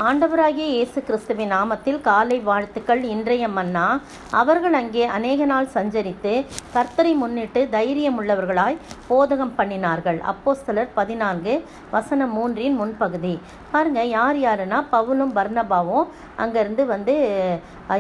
ஆண்டவராகிய இயேசு கிறிஸ்துவின் நாமத்தில் காலை வாழ்த்துக்கள். இன்றைய மன்னா, அவர்கள் அங்கே அநேக நாள் சஞ்சரித்து கர்த்தரை முன்னிட்டு தைரியம் உள்ளவர்களாய் போதகம் பண்ணினார்கள். அப்போஸ்தலர் 14:3 முன்பகுதி பாருங்க. யார் யாருன்னா, பவுலும் பர்னபாவும் அங்கேருந்து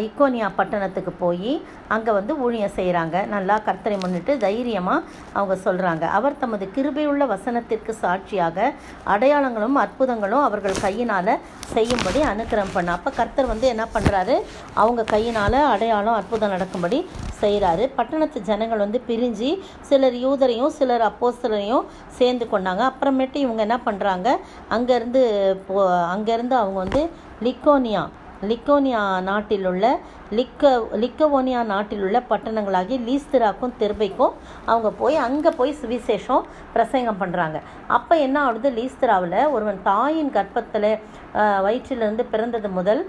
இக்கோனியா பட்டணத்துக்கு போய் அங்கே ஊழியம் செய்கிறாங்க. நல்லா கர்த்தரை முன்னிட்டு தைரியமாக அவங்க சொல்கிறாங்க. அவர் தமது கிருபையுள்ள வசனத்திற்கு சாட்சியாக அடையாளங்களும் அற்புதங்களும் அவர்கள் கையினால் செய்யும்படி அனுக்கிரகம் பண்ண. அப்போ கர்த்தர் என்ன பண்ணுறாரு, அவங்க கையினால் அடையாளம் அற்புதம் நடக்கும்படி செய்கிறாரு. பட்டணத்து ஜனங்கள் பிரிஞ்சு சிலர் யூதரையும் சிலர் அப்போஸ்தலரையும் சேர்ந்து கொண்டாங்க. அப்புறமேட்டு இவங்க என்ன பண்ணுறாங்க, அங்கேருந்து அவங்க லிக்கோனியா நாட்டிலுள்ள லிக்கவோனியா நாட்டிலுள்ள பட்டணங்களாகி லீஸ்திராக்கும் தெர்பைக்கும் அவங்க போய் சுவிசேஷம் பிரசங்கம் பண்ணுறாங்க. அப்போ என்ன ஆகுது, லீஸ்திராவில் ஒருவன் தாயின் கர்ப்பத்தில் வயிற்றிலிருந்து பிறந்தது முதல்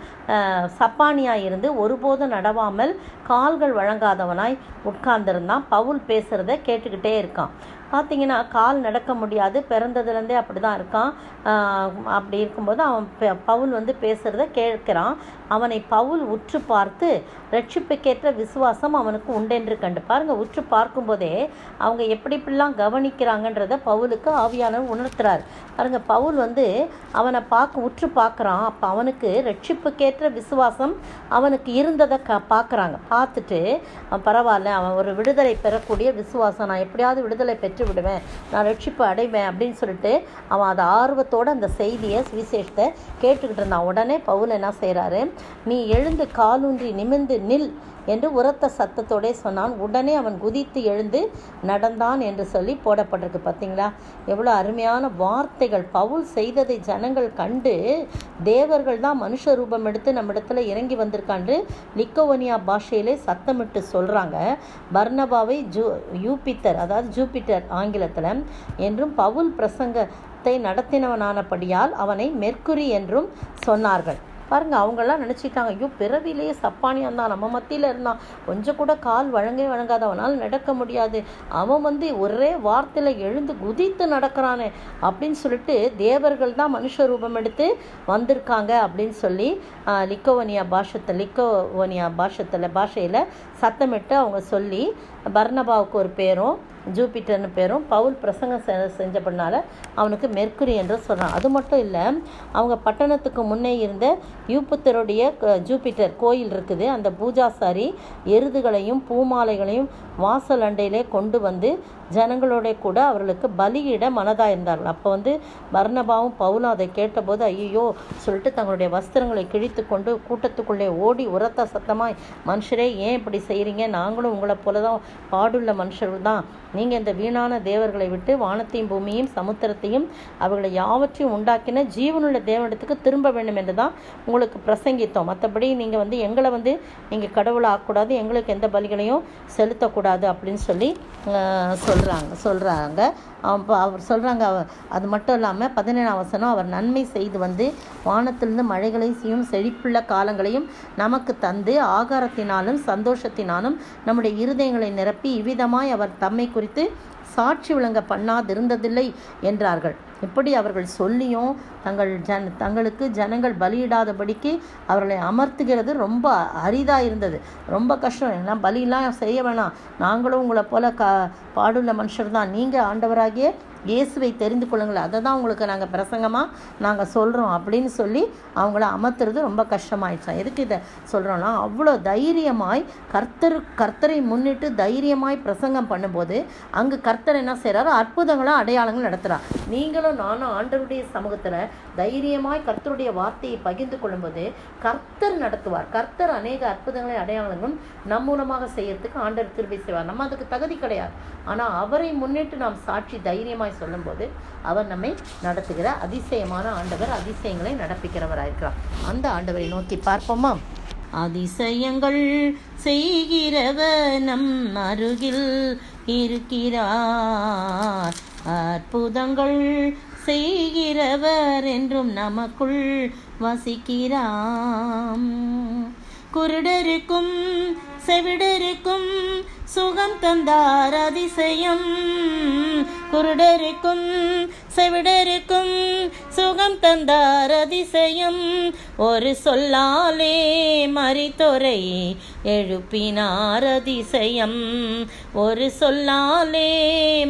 சப்பானியாய் இருந்து ஒருபோதும் நடவாமல் கால்கள் வழங்காதவனாய் உட்கார்ந்துருந்தான். பவுல் பேசுகிறத கேட்டுக்கிட்டே இருக்கான். பார்த்திங்கன்னா, கால் நடக்க முடியாது, பிறந்ததுலேருந்தே அப்படி தான் இருக்கான். அப்படி இருக்கும்போது அவன் பவுல் பேசுகிறத கேட்கிறான். அவனை பவுல் உற்று பார்த்து ரட்சிப்புக்கேற்ற விசுவாசம் அவனுக்கு உண்டென்று கண்டு. பாருங்கள், உற்று பார்க்கும்போதே அவங்க எப்படிலாம் கவனிக்கிறாங்கன்றத பவுலுக்கு ஆவியானவர் உணர்த்துறார். பாருங்கள், பவுல் அவனை உற்று பார்க்குறான். அப்போ அவனுக்கு ரட்சிப்புக்கேற்ற விசுவாசம் அவனுக்கு இருந்ததை பார்க்குறாங்க. பார்த்துட்டு பரவாயில்ல, அவன் ஒரு விடுதலை பெறக்கூடிய விசுவாசம், நான் எப்படியாவது விடுதலை பெற்று விடுவேன், நான் ரட்சிப்பு அடைவேன் அப்படின்னு சொல்லிட்டு அவன் அதை ஆர்வத்தோடு அந்த செய்தியை சுவிசேஷத்தை கேட்டுக்கிட்டு இருந்தான். உடனே பவுல் என்ன செய்கிறாரு, நீ எழுந்து காலூன்றி நிமிர்ந்து நில் என்று உரத்த சத்தத்தோடே சொன்னான். உடனே அவன் குதித்து எழுந்து நடந்தான் என்று சொல்லி போடப்பட்டிருக்கு. பார்த்தீங்களா, எவ்வளோ அருமையான வார்த்தைகள். பவுல் செய்ததை ஜனங்கள் கண்டு தேவர்கள் தான் மனுஷ ரூபம் எடுத்து நம்ம இடத்துல இறங்கி வந்திருக்கான்று லிக்கோவனியா பாஷையிலே சத்தமிட்டு சொல்கிறாங்க. பர்னபாவை யூபிட்டர், அதாவது ஜூபிட்டர் ஆங்கிலத்தில் என்றும், பவுல் பிரசங்கத்தை நடத்தினவனானபடியால் அவனை மெர்க்குரி என்றும் சொன்னார்கள். பாருங்கள், அவங்கெல்லாம் நினச்சிட்டாங்க, ஐயோ பிறவிலேயே சப்பானியான் தான், நம்ம மத்தியில் இருந்தான், கொஞ்சம் கூட கால் வழங்காத, அவனால் நடக்க முடியாது, அவன் ஒரே வார்த்தையில் எழுந்து குதித்து நடக்கிறானே அப்படின்னு சொல்லிட்டு தேவர்கள் தான் மனுஷ ரூபம் எடுத்து வந்திருக்காங்க அப்படின்னு சொல்லி லிக்கோவனியா பாஷையில் சத்தமிட்டு அவங்க சொல்லி பர்னபாவுக்கு ஒரு பேரும் ஜூபிட்டர்னு பேரும், பவுல் பிரசங்கம் செஞ்சப்படனால அவனுக்கு மெர்க்குரி என்று சொல்கிறான். அது மட்டும் இல்லை, அவங்க பட்டணத்துக்கு முன்னே இருந்த யூபிட்டருடைய ஜூபிட்டர் கோயில் இருக்குது. அந்த பூஜாசாரி எருதுகளையும் பூமாலைகளையும் வாசல் அண்டையிலே கொண்டு ஜனங்களோட கூட அவர்களுக்கு பலியிட மனதாக இருந்தார்கள். அப்போ பர்னபாவும் பவுலும் அதை கேட்டபோது ஐயோ சொல்லிட்டு தங்களுடைய வஸ்திரங்களை கிழித்து கொண்டு கூட்டத்துக்குள்ளே ஓடி உரத்த சத்தமாய், மனுஷரே ஏன் இப்படி செய்கிறீங்க, நாங்களும் உங்களை போல தான் பாடுள்ள மனுஷர்கள் தான், நீங்கள் இந்த வீணான தேவர்களை விட்டு வானத்தையும் பூமியையும் சமுத்திரத்தையும் அவர்களை யாவற்றையும் உண்டாக்கின ஜீவனுள்ள தேவனிடத்துக்கு திரும்ப வேண்டும் என்று தான் உங்களுக்கு பிரசங்கித்தோம். மற்றபடி நீங்கள் எங்களை நீங்கள் கடவுளை ஆக்கக்கூடாது, எங்களுக்கு எந்த பலிகளையும் செலுத்தக்கூடாது அப்படின்னு சொல்லி சொல்கிறாங்க. அவர் சொல்கிறாங்க. அது மட்டும் இல்லாமல் 17ஆம் வசனம், அவர் நன்மை செய்து வானத்திலிருந்து மழைகளையும் செழிப்புள்ள காலங்களையும் நமக்கு தந்து ஆகாரத்தினாலும் சந்தோஷத்தினாலும் நம்முடைய இருதயங்களை நிரப்பி இவ்விதமாய் அவர் தம்மை குறித்து சாட்சி விளங்க பண்ணாதிருந்ததில்லை என்றார்கள். இப்படி அவர்கள் சொல்லியும் தங்களுக்கு ஜனங்கள் பலியிடாதபடிக்கு அவர்களை அமர்த்துகிறது ரொம்ப அரிதாக இருந்தது, ரொம்ப கஷ்டம். ஏன்னா பலியெல்லாம் செய்ய வேணாம், நாங்களும் உங்களை போல பாடுள்ள மனுஷர் தான், நீங்கள் ஆண்டவராகிய இயேசுவை தெரிந்து கொள்ளுங்கள், அதை தான் உங்களுக்கு நாங்கள் பிரசங்கமாக நாங்கள் சொல்கிறோம் அப்படின்னு சொல்லி அவங்கள அமர்த்துறது ரொம்ப கஷ்டமாயிடுச்சான். எதுக்கு இதை சொல்கிறோன்னா, அவ்வளோ தைரியமாய் கர்த்தரை முன்னிட்டு தைரியமாய் பிரசங்கம் பண்ணும்போது அங்கே கர்த்தர் என்ன செய்கிறாரோ அற்புதங்களும் அடையாளங்களும் நடத்துகிறார். நீங்களும் நானும் ஆண்டவருடைய சமூகத்தில் தைரியமாய் கர்த்தருடைய வார்த்தையை பகிர்ந்து கொள்ளும்போது கர்த்தர் நடத்துவார். கர்த்தர் அநேக அற்புதங்களை அடையாளங்களும் நம் மூலமாக செய்யறதுக்கு ஆண்டவர் கிருபை செய்வார். நம்ம அதுக்கு தகுதி கிடையாது, ஆனால் அவரை முன்னிட்டு நாம் சாட்சி தைரியமாய் சொல்லும்போது அவர் நம்மை நடத்துகிற அதிசயமான ஆண்டவர், அதிசயங்களை நடப்பிக்கிறவராயிருக்கிறார். அந்த ஆண்டவரை நோக்கி பார்ப்போமா? அதிசயங்கள் செய்கிறவர் நம் அருகில் இருக்கிறார், அற்புதங்கள் செய்கிறவர் என்றும் நமக்குள் வசிக்கிறாம். குருடருக்கும் செவிடருக்கும் சுகம் தந்தார் அதிசயம். குருடருக்கும் செவிடருக்கும் சுகம் தந்தார் அதிசயம். ஒரு சொல்லாலே மரித்தோரை எழுப்பினார் அதிசயம். ஒரு சொல்லாலே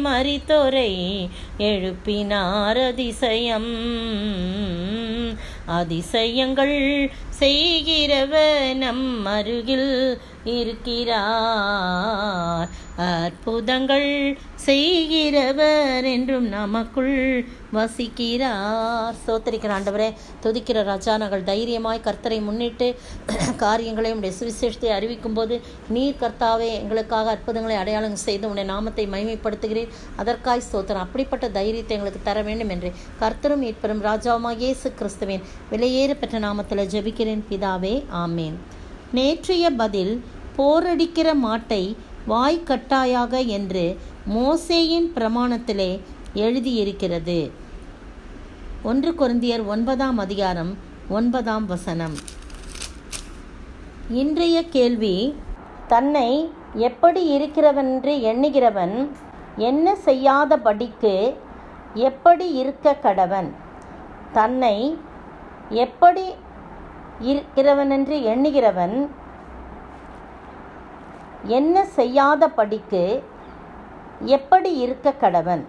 மரித்தோரை எழுப்பினார் அதிசயம். அதிசயங்கள் செய்கிறவர் நம் அருகில் இருக்கிறார். அற்புதங்கள் செய்கிறவர் என்றும் நமக்குள் வசிக்கிறார். ஸ்தோத்திரிக்கிற ஆண்டவரே, துதிக்கிற ராஜா, நாங்கள் தைரியமாய் கர்த்தரை முன்னிட்டு காரியங்களை உடைய சுவிசேஷத்தை அறிவிக்கும் போது நீர் கர்த்தாவே எங்களுக்காக அற்புதங்களை அடையாளம் செய்து உடைய நாமத்தை மகிமைப்படுத்துகிறீர். அதற்காய் ஸ்தோத்திரம். அப்படிப்பட்ட தைரியத்தை எங்களுக்கு தர வேண்டும் என்று கர்த்தரும் மீட்பரும் ராஜாவுமாகிய இயேசு கிறிஸ்துவின் விலையேற பெற்ற நாமத்தில் ஜெபிக்கிறேன் பிதாவே, ஆமேன். நேற்றைய பதில், போரடிக்கிற மாட்டை வாய்க்கட்டாயாக என்று மோசேயின் பிரமாணத்திலே எழுதியிருக்கிறது. 1 கொரிந்தியர் 9ஆம் அதிகாரம் 9ஆம் வசனம். இன்றைய கேள்வி, தன்னை எப்படி இருக்கிறவென்று எண்ணுகிறவன் என்ன செய்யாதபடிக்கு எப்படி இருக்க கடவன்? தன்னை எப்படி இருக்கிறவனென்று எண்ணுகிறவன் என்ன செய்யாதபடிக்கு எப்படி இருக்க கடவன்?